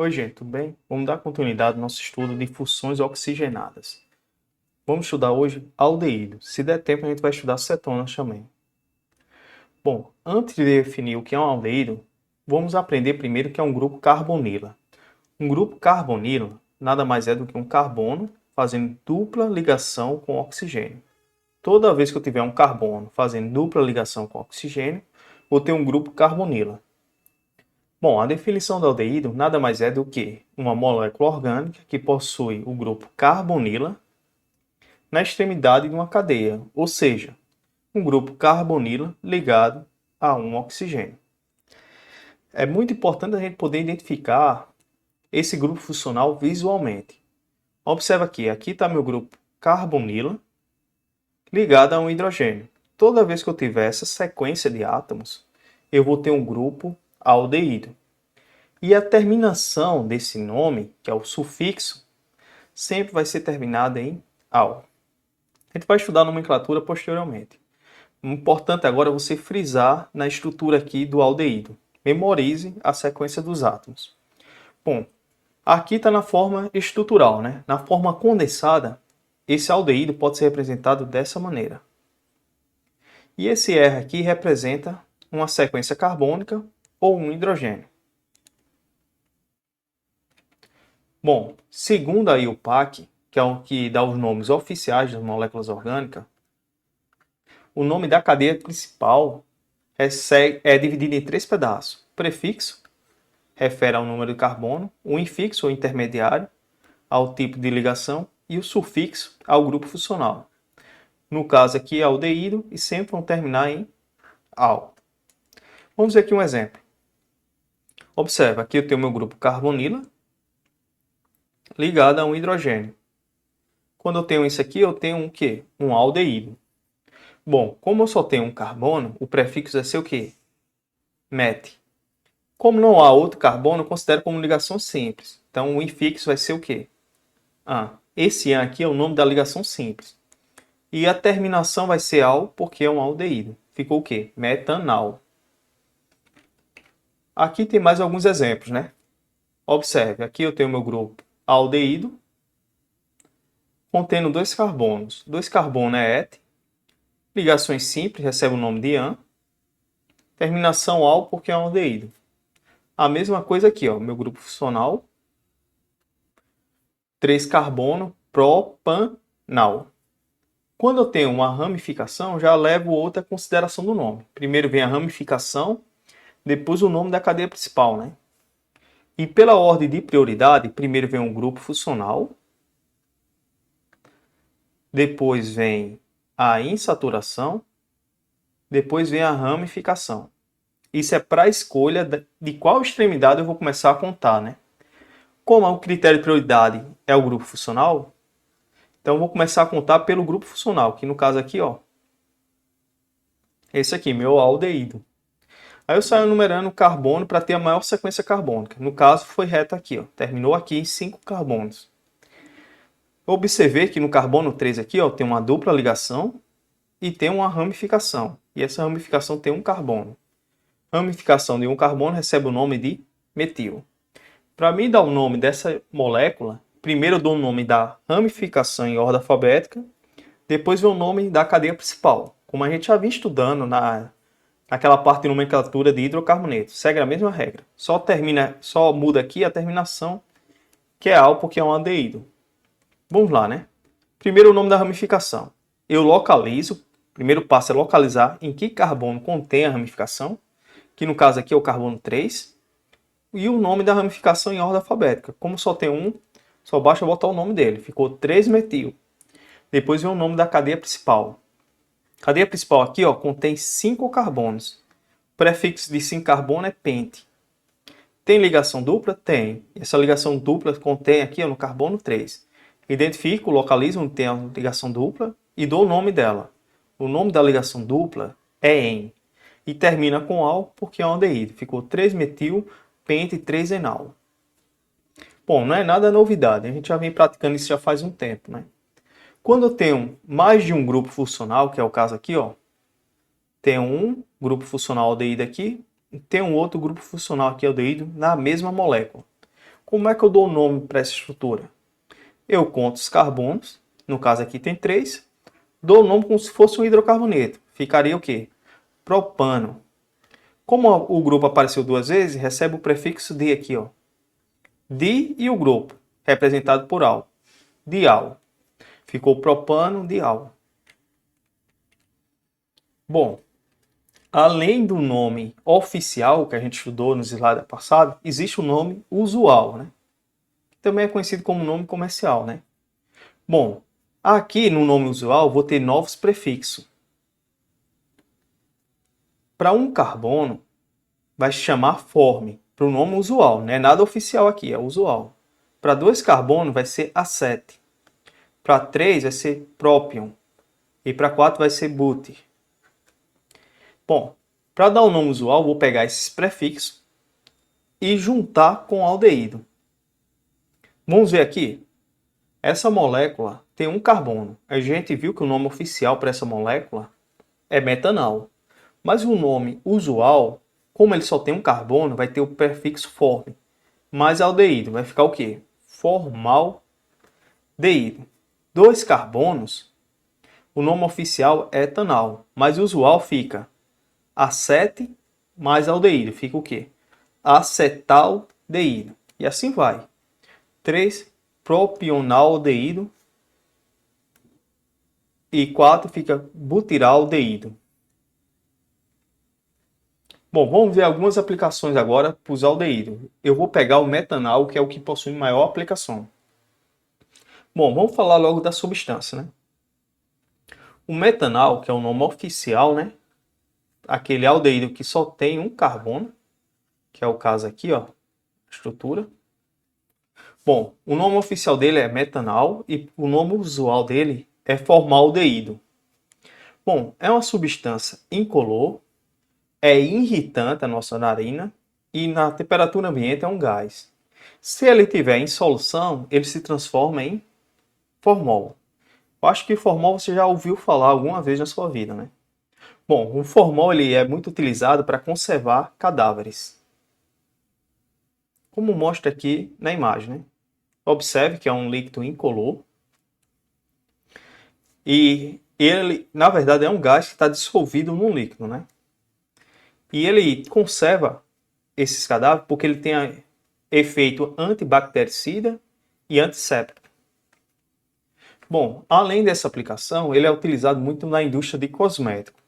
Oi, gente, tudo bem? Vamos dar continuidade ao nosso estudo de funções oxigenadas. Vamos estudar hoje aldeído. Se der tempo, a gente vai estudar cetonas também. Bom, antes de definir o que é um aldeído, vamos aprender primeiro o que é um grupo carbonila. Um grupo carbonila nada mais é do que um carbono fazendo dupla ligação com oxigênio. Toda vez que eu tiver um carbono fazendo dupla ligação com oxigênio, vou ter um grupo carbonila. Bom, a definição do aldeído nada mais é do que uma molécula orgânica que possui o grupo carbonila na extremidade de uma cadeia, ou seja, um grupo carbonila ligado a um oxigênio. É muito importante a gente poder identificar esse grupo funcional visualmente. Observa aqui está meu grupo carbonila ligado a um hidrogênio. Toda vez que eu tiver essa sequência de átomos, eu vou ter um grupo aldeído. E a terminação desse nome, que é o sufixo, sempre vai ser terminada em -al. A gente vai estudar a nomenclatura posteriormente. O importante agora é você frisar na estrutura aqui do aldeído. Memorize a sequência dos átomos. Bom, aqui está na forma estrutural, né? Na forma condensada, esse aldeído pode ser representado dessa maneira. E esse R aqui representa uma sequência carbônica ou um hidrogênio. Bom, segundo a IUPAC, que é o que dá os nomes oficiais das moléculas orgânicas, o nome da cadeia principal é dividido em 3 pedaços. O prefixo refere ao número de carbono, o infixo ou intermediário ao tipo de ligação e o sufixo ao grupo funcional. No caso aqui é aldeído e sempre vão terminar em -al. Vamos ver aqui um exemplo. Observa, aqui eu tenho meu grupo carbonila ligado a um hidrogênio. Quando eu tenho isso aqui, eu tenho um quê? Um aldeído. Bom, como eu só tenho um carbono, o prefixo vai ser o quê? Met. Como não há outro carbono, eu considero como ligação simples. Então, o infixo vai ser o quê? Esse an aqui é o nome da ligação simples. E a terminação vai ser -al, porque é um aldeído. Ficou o quê? Metanal. Aqui tem mais alguns exemplos, né? Observe, aqui eu tenho meu grupo aldeído, contendo 2 carbonos. 2 carbonos é et. Ligações simples, recebe o nome de an. Terminação -al, porque é um aldeído. A mesma coisa aqui, ó, meu grupo funcional. 3 carbono, propanal. Quando eu tenho uma ramificação, já levo outra consideração do nome. Primeiro vem a ramificação, depois o nome da cadeia principal, né? E pela ordem de prioridade, primeiro vem um grupo funcional, depois vem a insaturação, depois vem a ramificação. Isso é para a escolha de qual extremidade eu vou começar a contar, né? Como o critério de prioridade é o grupo funcional, então eu vou começar a contar pelo grupo funcional, que no caso aqui, ó, esse aqui, meu aldeído. Aí eu saio numerando o carbono para ter a maior sequência carbônica. No caso, foi reta aqui, ó, terminou aqui em 5 carbonos. Observei que no carbono 3 aqui, ó, tem uma dupla ligação e tem uma ramificação. E essa ramificação tem um carbono. Ramificação de um carbono recebe o nome de metil. Para mim dar o nome dessa molécula, primeiro eu dou o nome da ramificação em ordem alfabética, depois vem o nome da cadeia principal. Como a gente já vinha estudando naquela parte de nomenclatura de hidrocarbonetos. Segue a mesma regra. Só muda aqui a terminação, que é -al, porque é um aldeído. Vamos lá, né? Primeiro o nome da ramificação. Eu localizo, o primeiro passo é localizar em que carbono contém a ramificação, que no caso aqui é o carbono 3, e o nome da ramificação em ordem alfabética. Como só tem um, só basta botar o nome dele. Ficou 3-metil. Depois vem o nome da cadeia principal. A cadeia principal aqui, ó, contém 5 carbonos. O prefixo de 5 carbono é pente. Tem ligação dupla? Tem. Essa ligação dupla contém aqui, ó, no carbono 3. Identifico, localizo onde tem a ligação dupla e dou o nome dela. O nome da ligação dupla é en. E termina com -al porque é um aldeído. Ficou 3-metil, pente 3-enal. Bom, não é nada novidade. A gente já vem praticando isso já faz um tempo, né? Quando eu tenho mais de um grupo funcional, que é o caso aqui, ó, tem um grupo funcional aldeído aqui, e tem um outro grupo funcional aqui aldeído na mesma molécula. Como é que eu dou o nome para essa estrutura? Eu conto os carbonos, no caso aqui tem 3, dou o nome como se fosse um hidrocarboneto. Ficaria o quê? Propano. Como o grupo apareceu 2 vezes, recebe o prefixo di aqui, ó. Di e o grupo, representado por al. Dial. Ficou propano, dial. Bom, além do nome oficial que a gente estudou no slide passado, existe o nome usual, né? Também é conhecido como nome comercial, né? Bom, aqui no nome usual vou ter novos prefixos. Para um carbono, vai se chamar forme, para o nome usual, não é nada oficial aqui, é usual. Para 2 carbonos vai ser acete. Para 3 vai ser própion. E para 4 vai ser bute. Bom, para dar o nome usual, vou pegar esses prefixos e juntar com o aldeído. Vamos ver aqui. Essa molécula tem um carbono. A gente viu que o nome oficial para essa molécula é metanal. Mas o nome usual, como ele só tem um carbono, vai ter o prefixo forme. Mais aldeído, vai ficar o quê? Formaldeído. 2 carbonos, o nome oficial é etanal, mas o usual fica acete mais aldeído. Fica o quê? Acetaldeído. E assim vai. 3, propionaldeído. E 4 fica butiraldeído. Bom, vamos ver algumas aplicações agora para os aldeídos. Eu vou pegar o metanal, que é o que possui maior aplicação. Bom, vamos falar logo da substância, né? O metanal, que é o nome oficial, né? Aquele aldeído que só tem um carbono, que é o caso aqui, ó, estrutura. Bom, o nome oficial dele é metanal e o nome usual dele é formaldeído. Bom, é uma substância incolor, é irritante à nossa narina e na temperatura ambiente é um gás. Se ele estiver em solução, ele se transforma em formol. Eu acho que formol você já ouviu falar alguma vez na sua vida, né? Bom, o formol ele é muito utilizado para conservar cadáveres. Como mostra aqui na imagem, né? Observe que é um líquido incolor. E ele, na verdade, é um gás que está dissolvido num líquido, né? E ele conserva esses cadáveres porque ele tem efeito antibactericida e antisséptico. Bom, além dessa aplicação, ele é utilizado muito na indústria de cosméticos.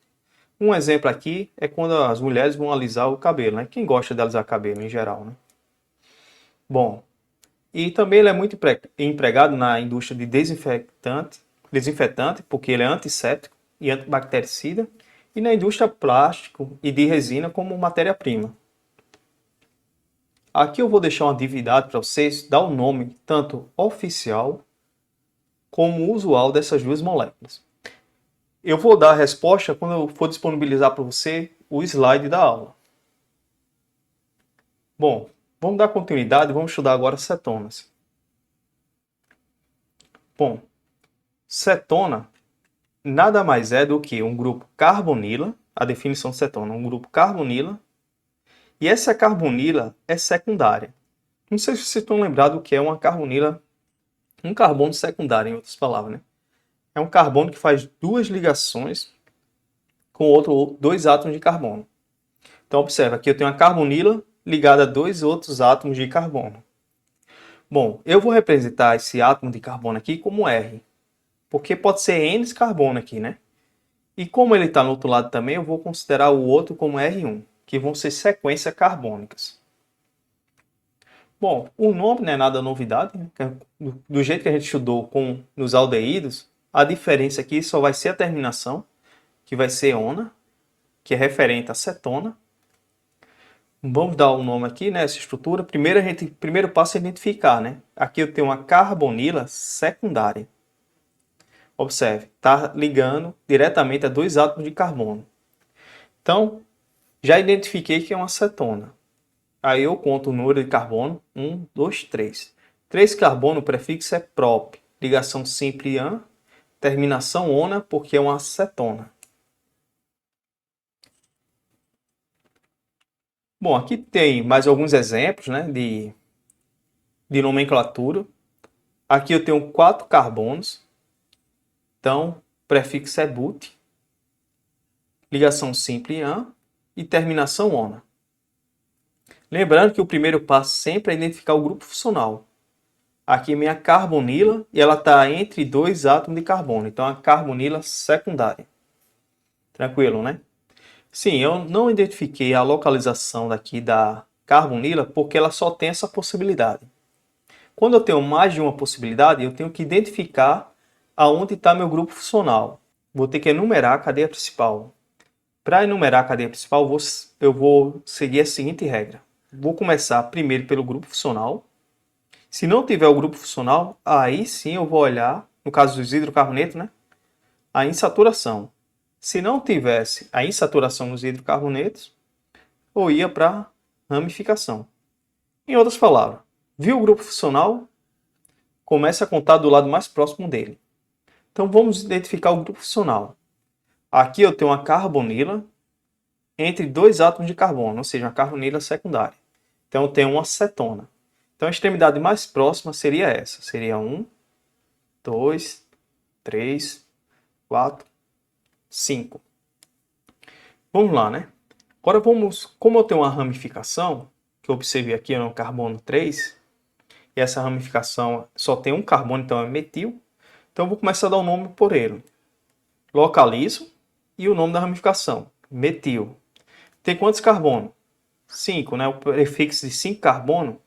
Um exemplo aqui é quando as mulheres vão alisar o cabelo, né? Quem gosta de alisar cabelo em geral, né? Bom, e também ele é muito empregado na indústria de desinfetante, porque ele é antisséptico e antibactericida, e na indústria plástico e de resina como matéria-prima. Aqui eu vou deixar uma atividade para vocês dar o nome tanto oficial como usual dessas duas moléculas. Eu vou dar a resposta quando eu for disponibilizar para você o slide da aula. Bom, vamos dar continuidade e vamos estudar agora cetonas. Bom, cetona nada mais é do que um grupo carbonila, a definição de cetona, um grupo carbonila, e essa carbonila é secundária. Não sei se vocês estão lembrados do que é uma carbonila, um carbono secundário, em outras palavras, né? É um carbono que faz 2 ligações com 2 átomos de carbono. Então, observa, aqui eu tenho uma carbonila ligada a 2 outros átomos de carbono. Bom, eu vou representar esse átomo de carbono aqui como R, porque pode ser N carbono aqui, né? E como ele está no outro lado também, eu vou considerar o outro como R1, que vão ser sequências carbônicas. Bom, o nome não é nada novidade, né? Do jeito que a gente estudou nos aldeídos, a diferença aqui só vai ser a terminação, que vai ser ona, que é referente a cetona. Vamos dar um nome aqui, né, essa estrutura. Primeiro passo é identificar, né? Aqui eu tenho uma carbonila secundária. Observe, está ligando diretamente a 2 átomos de carbono. Então, já identifiquei que é uma cetona. Aí eu conto o número de carbono, 1, 2, 3. 3 carbono, o prefixo é prop, ligação simples an, terminação ona, porque é uma acetona. Bom, aqui tem mais alguns exemplos, né, de de nomenclatura. Aqui eu tenho 4 carbonos. Então, o prefixo é but. Ligação simples AN e terminação ONA. Lembrando que o primeiro passo sempre é identificar o grupo funcional. Aqui é minha carbonila e ela está entre 2 átomos de carbono. Então, a carbonila secundária. Tranquilo, né? Sim, eu não identifiquei a localização daqui da carbonila porque ela só tem essa possibilidade. Quando eu tenho mais de uma possibilidade, eu tenho que identificar aonde está meu grupo funcional. Vou ter que enumerar a cadeia principal. Para enumerar a cadeia principal, eu vou seguir a seguinte regra. Vou começar primeiro pelo grupo funcional. Se não tiver o grupo funcional, aí sim eu vou olhar, no caso dos hidrocarbonetos, né, a insaturação. Se não tivesse a insaturação nos hidrocarbonetos, eu ia para a ramificação. Em outras palavras, viu o grupo funcional? Comece a contar do lado mais próximo dele. Então vamos identificar o grupo funcional. Aqui eu tenho uma carbonila entre 2 átomos de carbono, ou seja, uma carbonila secundária. Então eu tenho uma cetona. Então a extremidade mais próxima seria essa. Seria 1, 2, 3, 4, 5. Vamos lá, né? Agora como eu tenho uma ramificação, que eu observei aqui no carbono 3, e essa ramificação só tem um carbono, então é metil. Então eu vou começar a dar o nome por ele. Localizo e o nome da ramificação, metil. Tem quantos carbonos? 5, né? O prefixo de 5 carbono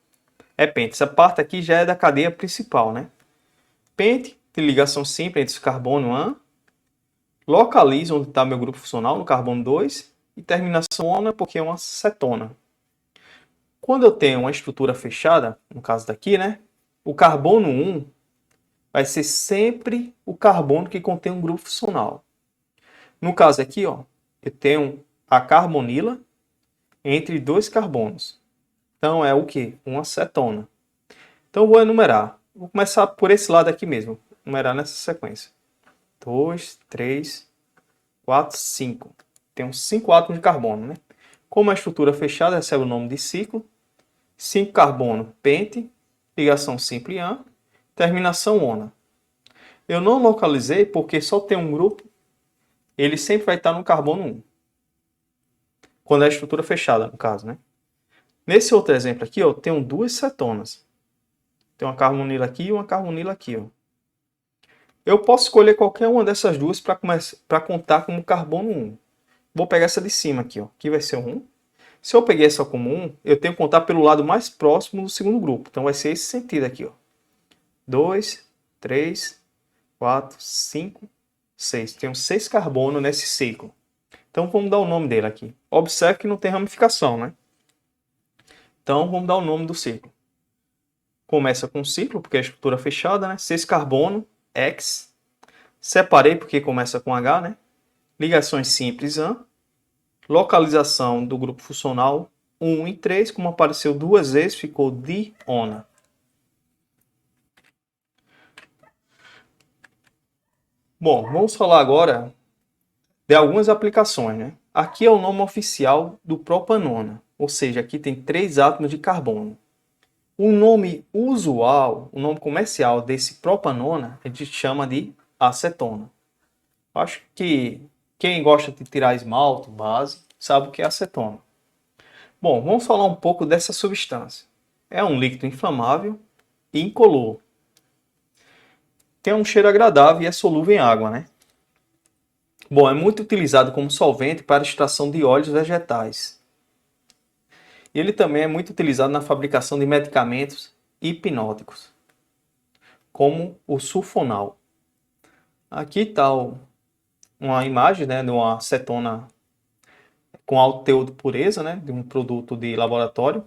é pente. Essa parte aqui já é da cadeia principal, né? Pente, de ligação simples entre os carbono AN. Localizo onde está meu grupo funcional, no carbono 2. E terminação ONA, porque é uma cetona. Quando eu tenho uma estrutura fechada, no caso daqui, né? O carbono 1 vai ser sempre o carbono que contém um grupo funcional. No caso aqui, ó, eu tenho a carbonila entre 2 carbonos. Então é o que? Uma cetona. Então eu vou enumerar. Vou começar por esse lado aqui mesmo. Numerar nessa sequência. 2, 3, 4, 5. Tenho 5 átomos de carbono, né? Como a estrutura fechada recebe o nome de ciclo. 5 carbono, pente. Ligação simples AN. Terminação ONA. Eu não localizei porque só tem um grupo. Ele sempre vai estar no carbono 1. Quando é a estrutura fechada, no caso, né? Nesse outro exemplo aqui, ó, eu tenho 2 cetonas. Tem uma carbonila aqui e uma carbonila aqui, ó. Eu posso escolher qualquer uma dessas duas para contar como carbono 1. Vou pegar essa de cima aqui, ó. Aqui vai ser 1. Se eu peguei essa como 1, eu tenho que contar pelo lado mais próximo do segundo grupo. Então vai ser esse sentido aqui, ó. 2, 3, 4, 5, 6. Tenho 6 carbonos nesse ciclo. Então vamos dar o nome dele aqui. Observe que não tem ramificação, né? Então vamos dar o nome do ciclo. Começa com ciclo, porque é a estrutura fechada, né? 6 carbono, X. Separei porque começa com H, né? Ligações simples AN. Localização do grupo funcional 1 e 3, como apareceu 2 vezes, ficou diona. Bom, vamos falar agora de algumas aplicações, né? Aqui é o nome oficial do propanona, ou seja, aqui tem 3 átomos de carbono. O nome usual, o nome comercial desse propanona, a gente chama de acetona. Acho que quem gosta de tirar esmalte, base, sabe o que é acetona. Bom, vamos falar um pouco dessa substância. É um líquido inflamável e incolor. Tem um cheiro agradável e é solúvel em água, né? Bom, é muito utilizado como solvente para extração de óleos vegetais. E ele também é muito utilizado na fabricação de medicamentos hipnóticos, como o sulfonal. Aqui está uma imagem, né, de uma acetona com alto teor de pureza, né, de um produto de laboratório.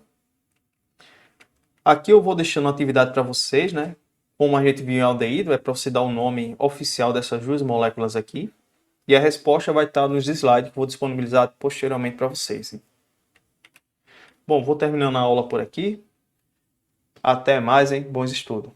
Aqui eu vou deixando uma atividade para vocês, né? Como a gente viu em aldeído, é para você dar o nome oficial dessas duas moléculas aqui. E a resposta vai estar nos slides que eu vou disponibilizar posteriormente para vocês. Hein? Bom, vou terminando a aula por aqui. Até mais, hein? Bons estudos.